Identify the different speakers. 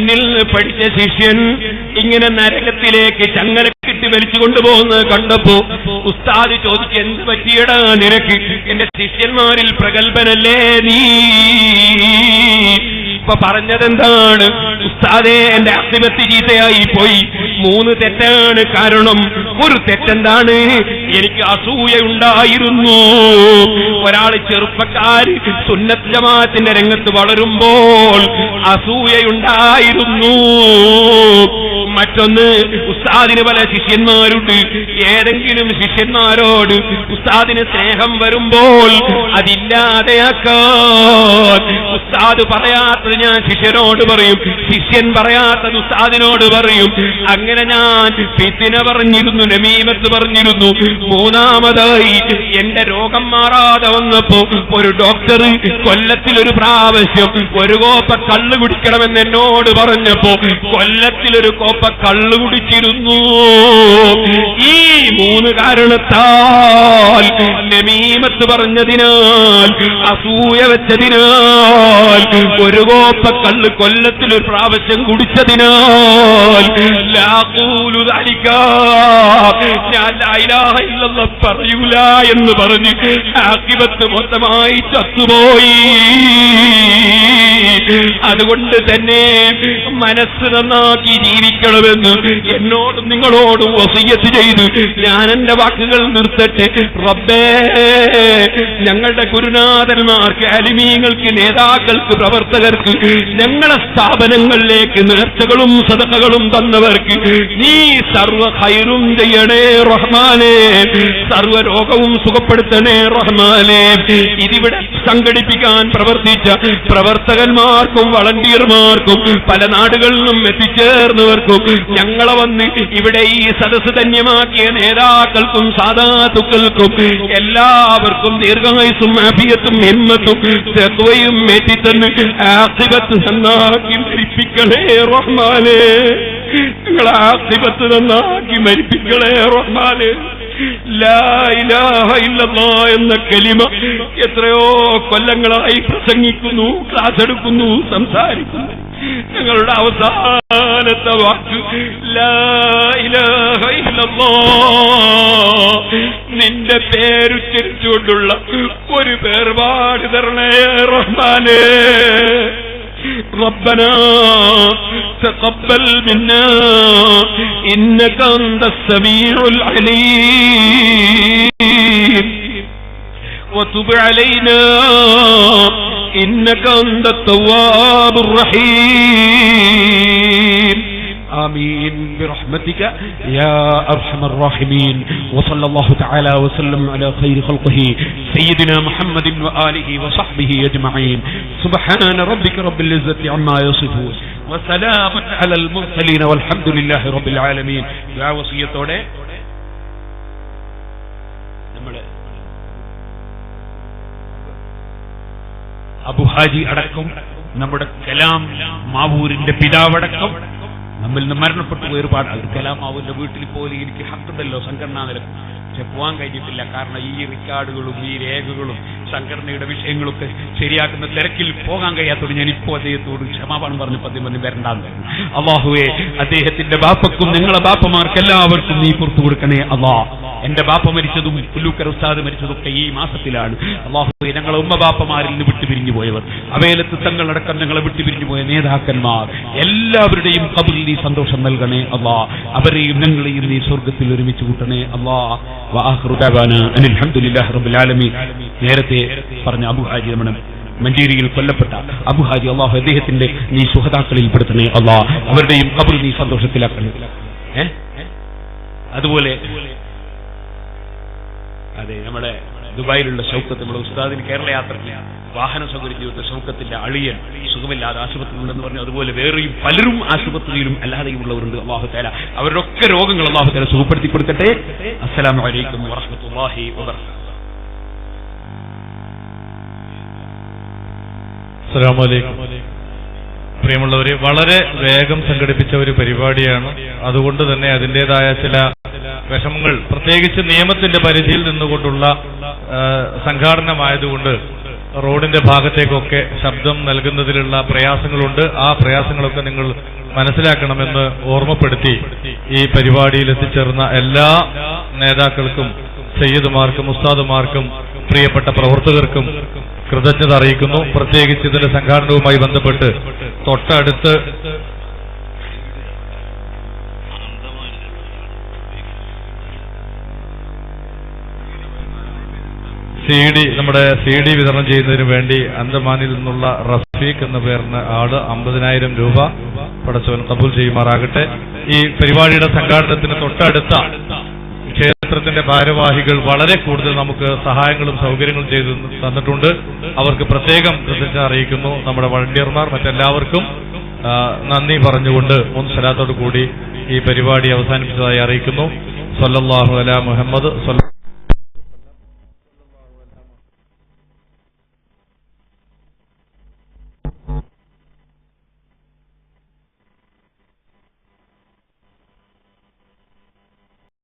Speaker 1: തന്നിൽ നിന്ന് പഠിച്ച ശിഷ്യൻ ഇങ്ങനെ നരകത്തിലേക്ക് ചങ്ങലക്കിട്ട് വലിച്ചു കൊണ്ടുപോകുന്നത് കണ്ടപ്പോ ഉസ്താദ് ചോദിച്ചു, എന്ത് പറ്റിയടാ നിനക്ക്? എന്റെ ശിഷ്യന്മാരിൽ പ്രഗത്ഭനല്ലേ നീ? ഇപ്പൊ പറഞ്ഞതെന്താണ്? ഉസ്താദേ, എന്റെ അക്തിപത്തി ചീത്തയായി പോയി. 3 തെറ്റാണ് കാരണം. ഒരു തെറ്റെന്താണ്? എനിക്ക് അസൂയ ഉണ്ടായിരുന്നു. ഒരാൾ ചെറുപ്പക്കാര് സുന്നത്ത് ജമാഅത്തിന്റെ രംഗത്ത് വളരുമ്പോൾ അസൂയയുണ്ടായിരുന്നു. മറ്റൊന്ന്, ഉസ്താദിന് പല ശിഷ്യന്മാരുണ്ട്. ഏതെങ്കിലും ശിഷ്യന്മാരോട് ഉസ്താദിന് സ്നേഹം വരുമ്പോൾ അതില്ലാതെയാക്കാൻ ഉസ്താദ് പറയാത്തത് ഞാൻ ശിഷ്യനോട് പറയും, ശിഷ്യൻ പറയാത്തത് ഉസ്താദിനോട് പറയും. അങ്ങനെ ഞാൻ ഫിത്ന പറഞ്ഞിരുന്നു, നമീമത്ത് പറഞ്ഞിരുന്നു. മൂന്നാമതായി, എന്റെ രോഗം മാറാതെ വന്നപ്പോ ഒരു ഡോക്ടർ കൊല്ലത്തിലൊരു പ്രാവശ്യം ഒരു കോപ്പ കള്ള് കുടിക്കണമെന്ന് എന്നോട് പറഞ്ഞപ്പോ കൊല്ലത്തിലൊരു കോപ്പ കള്ള് കുടിച്ചിരുന്നു. ഈ 3 കാരണത്താൽ, നമീമത്ത് പറഞ്ഞതിനാൽ, അസൂയ വെച്ചതിനാൽ, ഒരു കോപ്പ കള്ള് കൊല്ലത്തിലൊരു പ്രാവശ്യം കുടിച്ചതിനാൽ, ഞാൻ ലാ ഇലാഹ ഇല്ലല്ലാഹ് പറയൂല എന്ന് പറഞ്ഞ് ആഖിബത്ത് മൊത്തമായി ചത്തുപോയി. അതുകൊണ്ട് തന്നെ മനസ്സ് നന്നാക്കി ജീവിക്കണമെന്ന് എന്നോടും നിങ്ങളോടും വസിയ്യത്ത് ചെയ്തു ഞാൻ എന്റെ വാക്കുകൾ നിർത്തട്ടെ. റബ്ബേ, ഞങ്ങളുടെ ഗുരുനാഥന്മാർക്ക്, അലിമീങ്ങൾക്ക്, നേതാക്കൾക്ക്, പ്രവർത്തകർക്ക്, ഞങ്ങളെ സ്ഥാപനങ്ങളിലേക്ക് നേർച്ചകളും സദഖകളും തന്നവർക്ക് നീ സർവ ഖൈറും ചെയ്യണേ റഹ്മാനേ. സർവ രോഗവും സുഖപ്പെടുത്തണേ റഹ്മാനേ. ഇതിവിടെ സംഘടിപ്പിക്കാൻ പ്രവർത്തിച്ച പ്രവർത്തകന്മാർക്കും വളണ്ടിയർമാർക്കും പല നാടുകളിൽ നിന്നും എത്തിച്ചേർന്നവർക്കും ഞങ്ങളെ വന്ന് ഇവിടെ ഈ സദസ്സ് ധന്യമാക്കിയ നേതാക്കൾക്കും സാദാത്തുക്കൾക്കും എല്ലാവർക്കും ദീർഘായുസ്സും ആഫിയത്തും ഹിമ്മത്തും തഖ്വയും ഏറ്റിത്തന്ന് ആഖിബത്ത് നന്നാക്കി മരിപ്പിക്കണേ റഹ്മാനേ. നിങ്ങളെ ആഖിബത്ത് നന്നാക്കി മരിപ്പിക്കണേ റഹ്മാനേ. ലാ ഇലാഹ ഇല്ലല്ലാഹ് എന്ന കലിമ എത്രയോ കൊല്ലങ്ങളായി പ്രസംഗിക്കുന്നു, ക്ലാസ് എടുക്കുന്നു, സംസാരിക്കുന്നു. ഞങ്ങളുടെ അവസാനത്തെ വാക്ക് ലാ ഇലാഹ ഇല്ലല്ലാഹ്. നിന്റെ പേരുച്ചരിച്ചുകൊണ്ടുള്ള ഒരു വേർപാട് തരണേ റഹ്മാനേ. ربنا تقبل منا إنك أنت السميع العليم وتب علينا إنك أنت التواب الرحيم. آمين برحمتك يا أرحم الراحمين. وصلى الله تعالى وسلم على خير خلقه سيدنا محمد وآله وصحبه أجمعين. سبحان ربك رب العزة عما يصفون وسلام على المرسلين والحمد لله رب العالمين. دعاء وصيتോടെ നമ്മുടെ അബു ഹാജി അടക്കം, നമ്മുടെ കലാം മാവൂരിന്റെ പിതാവടക്കം നമ്മിൽ നിന്ന് മരണപ്പെട്ടു പോയ ഒരുപാട് ആൾ. കലാമാവിന്റെ വീട്ടിൽ പോലും എനിക്ക് ഹക്കുണ്ടല്ലോ സംഘടനാ നിരക്ക്, പക്ഷെ പോകാൻ കഴിഞ്ഞിട്ടില്ല. കാരണം ഈ റിക്കാർഡുകളും ഈ രേഖകളും സംഘടനയുടെ വിഷയങ്ങളൊക്കെ ശരിയാക്കുന്ന തിരക്കിൽ പോകാൻ കഴിയാത്തോട് ഞാൻ ഇപ്പോൾ അദ്ദേഹത്തോട് ക്ഷമാപണം പറഞ്ഞ് പദ്യം വരണ്ടാന്ന് പറഞ്ഞു. അള്ളാഹുവേ, അദ്ദേഹത്തിന്റെ ബാപ്പക്കും നിങ്ങളെ ബാപ്പമാർക്ക് എല്ലാവർക്കും നീ പുറത്തു കൊടുക്കണേ അള്ളാ. എന്റെ ബാപ്പ മരിച്ചതും പുല്ലൂക്കര ഉസ്താദ് മരിച്ചതൊക്കെ ഈ മാസത്തിലാണ്. അള്ളാഹുവേ, ഞങ്ങളെ ഉമ്മ ബാപ്പമാരിൽ നിന്ന് വിട്ടുപിരിഞ്ഞു പോയവർ, അവേലത്ത് തങ്ങളടക്കം ഞങ്ങളെ വിട്ടുപിരിഞ്ഞു പോയ നേതാക്കന്മാർ എല്ലാവരുടെയും ഖബറിൽ നീ സന്തോഷം നൽകണേ അള്ളാ. അവരെയും ഞങ്ങളെയും നീ സ്വർഗത്തിൽ ഒരുമിച്ച് കൂട്ടണേ അള്ളാ. വആഖിറു ദഅവാനാ അനിൽ ഹംദുലില്ലാഹി റബ്ബിൽ ആലമീൻ. നേരത്തെ പറഞ്ഞ അബു ഹാജി, നമ്മുടെ മഞ്ചേരിയിൽ കൊല്ലപ്പെട്ട അബു ഹാജി, അള്ളാഹു അദ്ദേഹത്തിന്റെ നീ സുഹദാക്കളിൽ പെടുത്തണേ അള്ളാ. അവരുടെയും ഖബർ നീ സന്തോഷത്തിലാക്കണേ. അതുപോലെ അതെ, നമ്മുടെ ദുബായിലുള്ള ഷൗക്കത്ത്, നമ്മുടെ ഉസ്താദിന് കേരള യാത്രയ്ക്ക് വാഹന സൗകര്യം ചെയ്ത ഷൗക്കത്തിന്റെ അളിയൻ സുഖമില്ലാതെ ആശുപത്രിയിലുണ്ടെന്ന് പറഞ്ഞു. അതുപോലെ വേറെയും പലരും ആശുപത്രിയിലും അല്ലാതെയും ഉള്ളവരുണ്ട്. അല്ലാഹു തആല അവരുടെ ഒക്കെ രോഗങ്ങൾ അല്ലാഹു തആല സുഖപ്പെടുത്തി കൊടുക്കട്ടെ. അസ്സലാമു അലൈക്കും വറഹ്മത്തുള്ളാഹി വബറകാതുഹു.
Speaker 2: അസ്സലാമു അലൈക്കും. പ്രിയമുള്ളവരെ, വളരെ വേഗം സംഘടിപ്പിച്ച ഒരു പരിപാടിയാണ്. അതുകൊണ്ട് തന്നെ അതിൻ്റെതായ ചില വിഷമങ്ങൾ, പ്രത്യേകിച്ച് നിയമത്തിന്റെ പരിധിയിൽ നിന്നുകൊണ്ടുള്ള സംഘാടനമായതുകൊണ്ട് റോഡിന്റെ ഭാഗത്തേക്കൊക്കെ ശബ്ദം നൽകുന്നതിലുള്ള പ്രയാസങ്ങളുണ്ട്. ആ പ്രയാസങ്ങളൊക്കെ നിങ്ങൾ മനസ്സിലാക്കണമെന്ന് ഓർമ്മപ്പെടുത്തി ഈ പരിപാടിയിൽ എത്തിച്ചേർന്ന എല്ലാ നേതാക്കൾക്കും, സയ്യിദുമാർക്കും, ഉസ്താദുമാർക്കും, പ്രിയപ്പെട്ട പ്രവർത്തകർക്കും കൃതജ്ഞത അറിയിക്കുന്നു. പ്രത്യേകിച്ച് ഇതിന്റെ സംഘാടനവുമായി ബന്ധപ്പെട്ട് തൊട്ടടുത്ത് നമ്മുടെ CD വിതരണം ചെയ്യുന്നതിന് വേണ്ടി അന്തമാനിൽ നിന്നുള്ള റഫീഖ് എന്ന പേരിന് ആള് 50,000 രൂപ പടച്ചവൻ കബൂൽ ചെയ്യുമാറാകട്ടെ. ഈ പരിപാടിയുടെ സംഘാടനത്തിന് തൊട്ടടുത്ത ക്ഷേത്രത്തിന്റെ ഭാരവാഹികൾ വളരെ കൂടുതൽ നമുക്ക് സഹായങ്ങളും സൗകര്യങ്ങളും ചെയ്തു തന്നിട്ടുണ്ട്. അവർക്ക് പ്രത്യേകം കൃതജ്ഞത അറിയിക്കുന്നു. നമ്മുടെ വളണ്ടിയർമാർ, മറ്റെല്ലാവർക്കും നന്ദി പറഞ്ഞുകൊണ്ട് 3 സ്വലാത്തോടു കൂടി ഈ പരിപാടി അവസാനിപ്പിച്ചതായി അറിയിക്കുന്നു. സ്വല്ലല്ലാഹു അലാ മുഹമ്മദ്.